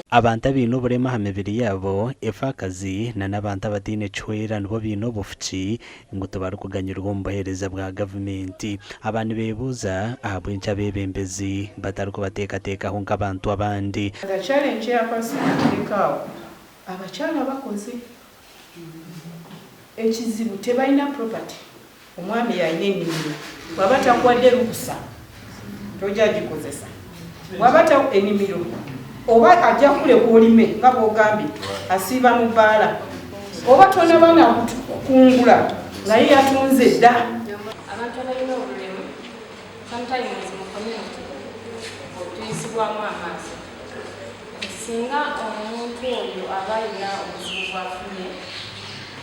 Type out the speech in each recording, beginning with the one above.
abantu bino burema ha mibiri yabo efakazi na n'abantu abadine chwera nibo bino bufuki ngo tubari kuganyirwa mu buhereza bwa gavumenti abantu bebuza ahabwencha bebembezi batari kubatekateka ho nk'abantu abandi the challenge y'apasikikawo abakyala bakoze ekizibu tebalina property omwami yalina ennimiro bw'aba takuwadde lukusa tojja gikozesa bw'aba ennimiro oba ajja kuleka olime nga bw'ogambye asiiba mu bbaala oba tonabana kukungula naye yatunze dda abantu abalina obulemu sometimes mu community tuyisibwamu amaaso singa omuntu oyo aba alina obuzibu bwafunye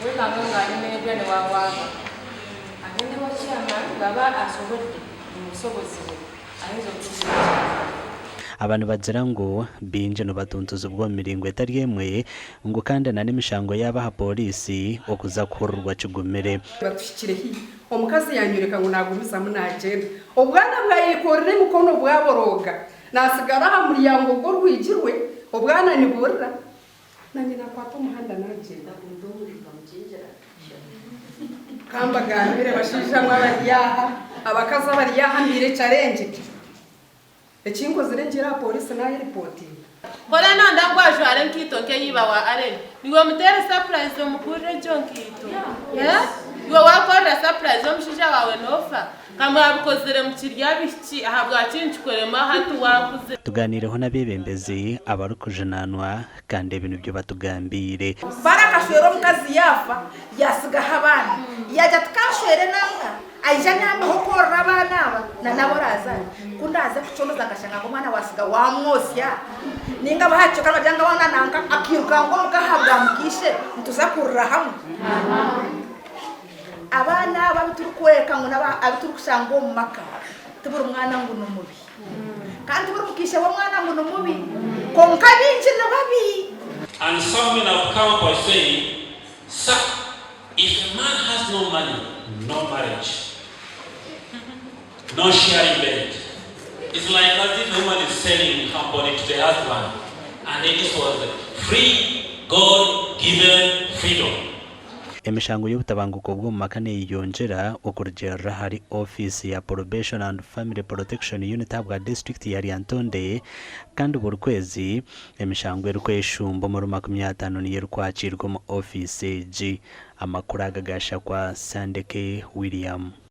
wekanga ng'alimeddwa ne wawaaba agende wakyama ng'aba asobodde mu busobozi bwe ayinza okukizibu abantu bagira ngo binje no batuntuza ubwo miringo etari emwe ngo kandi na n'emishango y'abaha polisi okuza kuhururwa kigumire batushikirehi omukazi yanyureka ngo nagumiza munagenda obwana bwayikorere mukono bwaboroga nasigara ha muryango go rwijirwe obwana ni burra nanye nakwata umuhanda nagenda kamba gambire bashisha mwabariyaha abakaza bariyaha mbire challenge echinko zirengera polisi na report kola no ndagwajwa are nkito nke yiba wa are niwe mutere surprise omukure jonkito niwe wakora surprise omushisha wawe nofa kamwe abikozere mu kirya biki ahabwa kinchikorema hatu wakuze tuganireho n'abebembezi abari kujenanwa kandi ibintu byo batugambire barakashwera omukazi yafa yasiga habana yaja tukashwere nanga aija nyamba hokorra abana aba na nabo razana kundaze kuconoza gashanga ngo mwana wasiga wamwosya ninga bahacho kana byanga wana nanka akiruka ngo mukahabwa mukishe ntuza kurra hamwe abana babiturukweka ngo naba abiturukushango mu maka tubura umwana ngo numubi kandi buri mukishe wa mwana ngo numubi konka binje nababi. And some men have come by saying, sir, if a man has no money, no marriage, no sharing bed. It's like as if a woman is selling her body to the husband, and it was free, God-given freedom. emishango y'ubutabanguko bwo mu makane yiyongera okurugera hari office ya Probation and Family Protection Unit habwa district ya Lyantonde kandi buri kwezi emishango y'ukweshumbo mu 50 niyo kwakirwa mu office G amakuru agagasha kwa Sandeke William.